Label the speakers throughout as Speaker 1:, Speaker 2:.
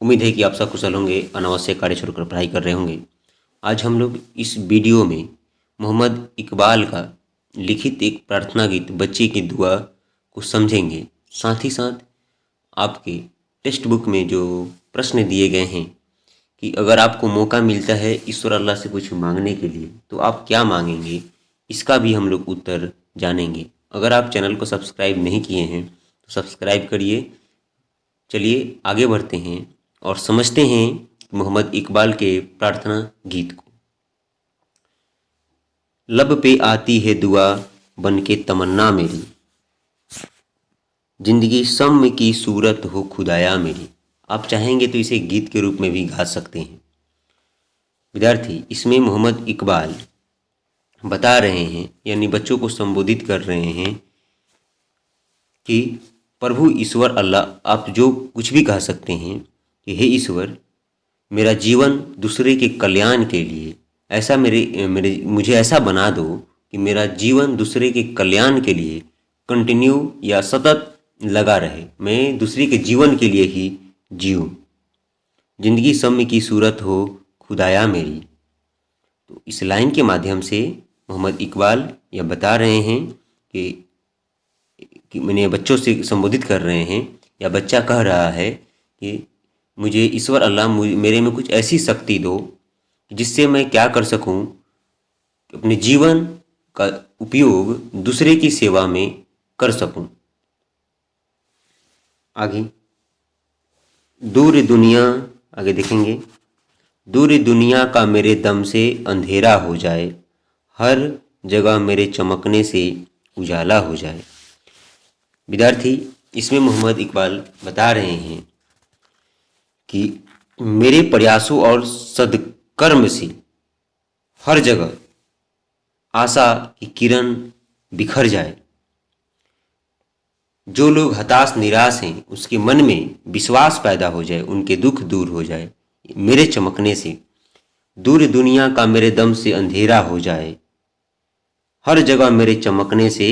Speaker 1: उम्मीद है कि आप सब कुशल होंगे, अनावश्यक कार्य छोड़कर पढ़ाई कर रहे होंगे। आज हम लोग इस वीडियो में मोहम्मद इकबाल का लिखित एक प्रार्थना गीत बच्चे की दुआ को समझेंगे। साथ ही साथ आपके टेक्स्ट बुक में जो प्रश्न दिए गए हैं कि अगर आपको मौका मिलता है ईश्वर अल्लाह से कुछ मांगने के लिए तो आप क्या मांगेंगे, इसका भी हम लोग उत्तर जानेंगे। अगर आप चैनल को सब्सक्राइब नहीं किए हैं तो सब्सक्राइब करिए। चलिए आगे बढ़ते हैं और समझते हैं मोहम्मद इकबाल के प्रार्थना गीत को। लब पे आती है दुआ बन के तमन्ना मेरी, जिंदगी सम की सूरत हो खुदाया मेरी। आप चाहेंगे तो इसे गीत के रूप में भी गा सकते हैं। विद्यार्थी, इसमें मोहम्मद इकबाल बता रहे हैं यानी बच्चों को संबोधित कर रहे हैं कि प्रभु ईश्वर अल्लाह, आप जो कुछ भी कह सकते हैं कि हे ईश्वर, मेरा जीवन दूसरे के कल्याण के लिए ऐसा मुझे ऐसा बना दो कि मेरा जीवन दूसरे के कल्याण के लिए कंटिन्यू या सतत लगा रहे, मैं दूसरे के जीवन के लिए ही जीऊँ। जिंदगी सम की सूरत हो खुदाया मेरी। तो इस लाइन के माध्यम से मोहम्मद इकबाल यह बता रहे हैं कि मैंने बच्चों से संबोधित कर रहे हैं या बच्चा कह रहा है कि मुझे ईश्वर अल्लाह मेरे में कुछ ऐसी शक्ति दो जिससे मैं क्या कर सकूं, अपने जीवन का उपयोग दूसरे की सेवा में कर सकूं। आगे दूर दुनिया, आगे देखेंगे, दूर दुनिया का मेरे दम से अंधेरा हो जाए, हर जगह मेरे चमकने से उजाला हो जाए। विद्यार्थी, इसमें मोहम्मद इकबाल बता रहे हैं कि मेरे प्रयासों और सद्कर्म से हर जगह आशा की किरण बिखर जाए। जो लोग हताश निराश हैं उसके मन में विश्वास पैदा हो जाए, उनके दुख दूर हो जाए मेरे चमकने से। दूर दुनिया का मेरे दम से अंधेरा हो जाए, हर जगह मेरे चमकने से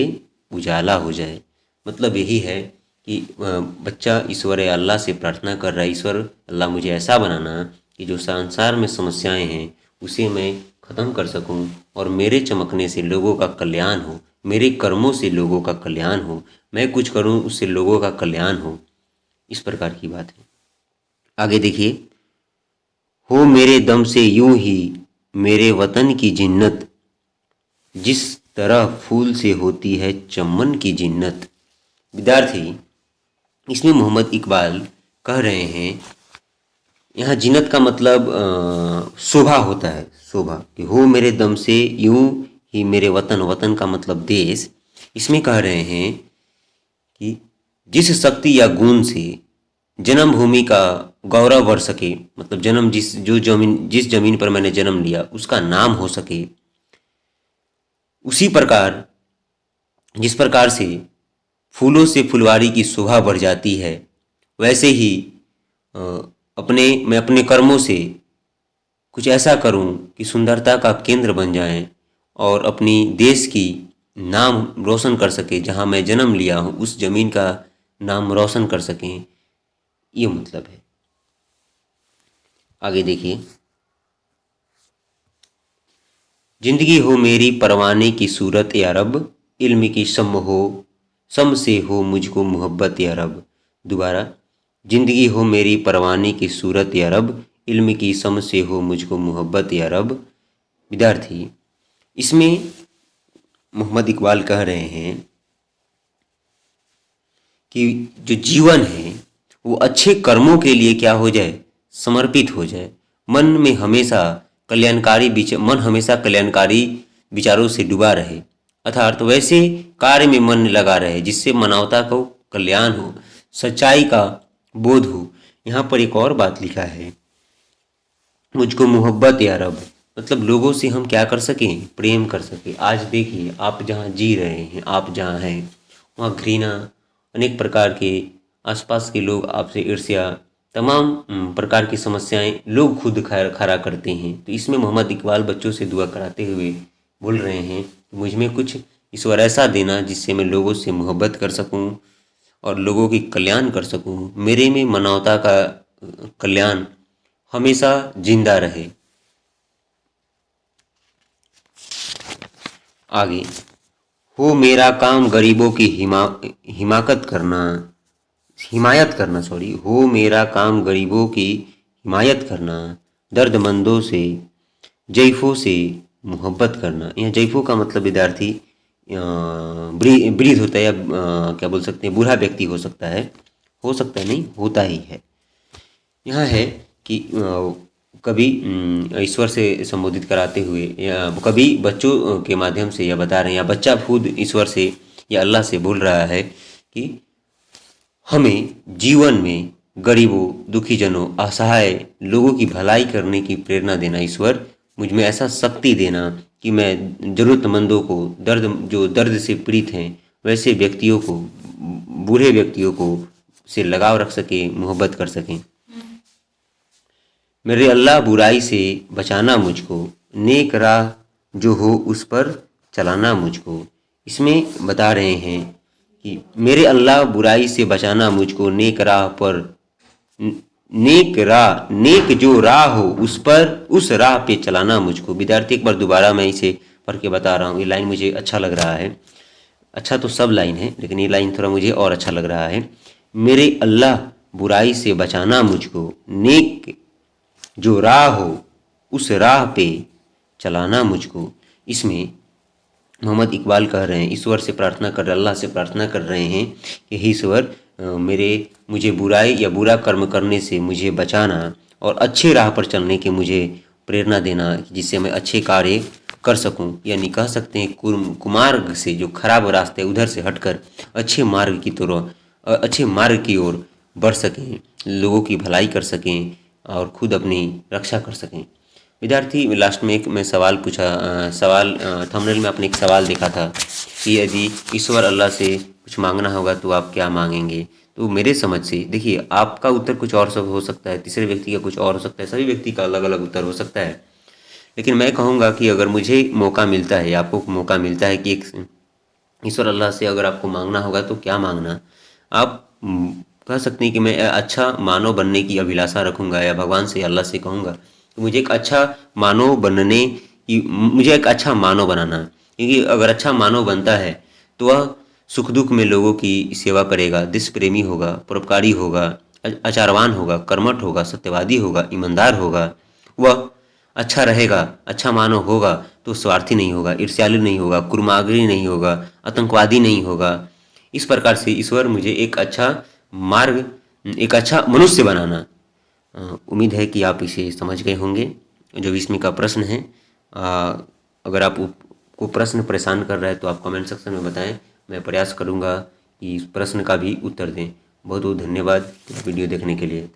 Speaker 1: उजाला हो जाए। मतलब यही है कि बच्चा ईश्वर अल्लाह से प्रार्थना कर रहा है, ईश्वर अल्लाह मुझे ऐसा बनाना कि जो संसार में समस्याएं हैं उसे मैं ख़त्म कर सकूं और मेरे चमकने से लोगों का कल्याण हो, मेरे कर्मों से लोगों का कल्याण हो, मैं कुछ करूं उससे लोगों का कल्याण हो। इस प्रकार की बात है। आगे देखिए, हो मेरे दम से यूं ही मेरे वतन की जिन्नत, जिस तरह फूल से होती है चमन की जिन्नत। विद्यार्थी, इसमें मोहम्मद इकबाल कह रहे हैं, यहाँ जिन्नत का मतलब शोभा होता है, शोभा, कि हो मेरे दम से यूं ही मेरे वतन, वतन का मतलब देश। इसमें कह रहे हैं कि जिस शक्ति या गुण से जन्मभूमि का गौरव बढ़ सके, मतलब जिस जमीन पर मैंने जन्म लिया उसका नाम हो सके, उसी प्रकार जिस प्रकार से फूलों से फुलवारी की शोभा बढ़ जाती है, वैसे ही मैं अपने कर्मों से कुछ ऐसा करूं कि सुंदरता का केंद्र बन जाएं और अपनी देश की नाम रोशन कर सके, जहां मैं जन्म लिया हूं उस जमीन का नाम रोशन कर सकें। ये मतलब है। आगे देखिए, जिंदगी हो मेरी परवाने की सूरत या रब, इल्म की सम से हो मुझको मोहब्बत या रब। दोबारा, जिंदगी हो मेरी परवाने की सूरत या रब, इल्म की सम से हो मुझको मोहब्बत या रब। विद्यार्थी, इसमें मोहम्मद इकबाल कह रहे हैं कि जो जीवन है वो अच्छे कर्मों के लिए क्या हो जाए, समर्पित हो जाए। मन हमेशा कल्याणकारी विचारों से डूबा रहे, अर्थात वैसे कार्य में मन लगा रहे जिससे मानवता को कल्याण हो, सच्चाई का बोध हो। यहाँ पर एक और बात लिखा है, मुझको मोहब्बत या रब, मतलब लोगों से हम क्या कर सकें, प्रेम कर सकें। आज देखिए, आप जहाँ जी रहे हैं, आप जहाँ हैं वहाँ घृणा, अनेक प्रकार के आसपास के लोग आपसे ईर्ष्या, तमाम प्रकार की समस्याएं लोग खुद खड़ा करते हैं। तो इसमें मोहम्मद इकबाल बच्चों से दुआ कराते हुए बोल रहे हैं, मुझ में कुछ ईश्वर ऐसा देना जिससे मैं लोगों से मोहब्बत कर सकूं और लोगों की कल्याण कर सकूं, मेरे में मानवता का कल्याण हमेशा जिंदा रहे। आगे, हो मेरा काम गरीबों की हिमाकत करना हिमायत करना सॉरी हो मेरा काम गरीबों की हिमायत करना, दर्दमंदों से जैफों से मोहब्बत करना। यहाँ जैफों का मतलब विद्यार्थी ब्रीद होता है, या क्या बोल सकते हैं, बूढ़ा व्यक्ति हो सकता है नहीं, होता ही है। यहाँ है कि कभी ईश्वर से संबोधित कराते हुए, या कभी बच्चों के माध्यम से यह बता रहे हैं, या बच्चा खुद ईश्वर से या अल्लाह से बोल रहा है कि हमें जीवन में गरीबों, दुखी जनों, असहाय लोगों की भलाई करने की प्रेरणा देना। ईश्वर मुझ में ऐसा शक्ति देना कि मैं ज़रूरतमंदों को, जो दर्द से पीड़ित हैं वैसे व्यक्तियों को, बूढ़े व्यक्तियों को से लगाव रख सके, मोहब्बत कर सकें। मेरे अल्लाह बुराई से बचाना मुझको, नेक राह जो हो उस पर चलाना मुझको। इसमें बता रहे हैं कि मेरे अल्लाह बुराई से बचाना मुझको, नेक राह पर, नेक जो राह हो उस राह पे चलाना मुझको। विद्यार्थी एक बार दोबारा मैं इसे पढ़ के बता रहा हूँ, ये लाइन मुझे अच्छा लग रहा है। अच्छा तो सब लाइन है, लेकिन ये लाइन थोड़ा मुझे और अच्छा लग रहा है। मेरे अल्लाह बुराई से बचाना मुझको, नेक जो राह हो उस राह पे चलाना मुझको। इसमें मोहम्मद इकबाल कह रहे हैं, ईश्वर से प्रार्थना कर रहे, अल्लाह से प्रार्थना कर रहे हैं कि हे ईश्वर, मुझे बुराई या बुरा कर्म करने से मुझे बचाना और अच्छे राह पर चलने की मुझे प्रेरणा देना, जिससे मैं अच्छे कार्य कर सकूं। यानी कह सकते हैं कुमार्ग से, जो खराब रास्ते उधर से हटकर अच्छे मार्ग की ओर बढ़ सकें, लोगों की भलाई कर सकें और खुद अपनी रक्षा कर सकें। विद्यार्थी लास्ट में एक मैं सवाल पूछा, थंबनेल में आपने एक सवाल देखा था कि यदि ईश्वर अल्लाह से कुछ मांगना होगा तो आप क्या मांगेंगे। तो मेरे समझ से देखिए, आपका उत्तर कुछ और सब हो सकता है, तीसरे व्यक्ति का कुछ और हो सकता है, सभी व्यक्ति का अलग अलग उत्तर हो सकता है। लेकिन मैं कहूँगा कि अगर मुझे मौका मिलता है, आपको मौका मिलता है कि एक ईश्वर अल्लाह से अगर आपको मांगना होगा तो क्या मांगना, आप कह सकते हैं कि मैं अच्छा मानव बनने की अभिलाषा रखूँगा, या भगवान से, अल्लाह से कहूँगा तो मुझे एक अच्छा मानव बनाना। क्योंकि अगर अच्छा मानव बनता है तो वह सुख दुख में लोगों की सेवा करेगा, देश प्रेमी होगा, परोपकारी होगा, आचारवान होगा, कर्मठ होगा, सत्यवादी होगा, ईमानदार होगा। वह अच्छा रहेगा, अच्छा मानव होगा तो स्वार्थी नहीं होगा, ईर्ष्यालु नहीं होगा, कुर्मागरी नहीं होगा, आतंकवादी नहीं होगा। इस प्रकार से ईश्वर मुझे एक अच्छा मनुष्य बनाना। उम्मीद है कि आप इसे समझ गए होंगे। जो 20वीं का प्रश्न है, अगर आप को प्रश्न परेशान कर रहा है तो आप कमेंट सेक्शन में बताएं, मैं प्रयास करूंगा कि इस प्रश्न का भी उत्तर दें। बहुत बहुत धन्यवाद वीडियो देखने के लिए।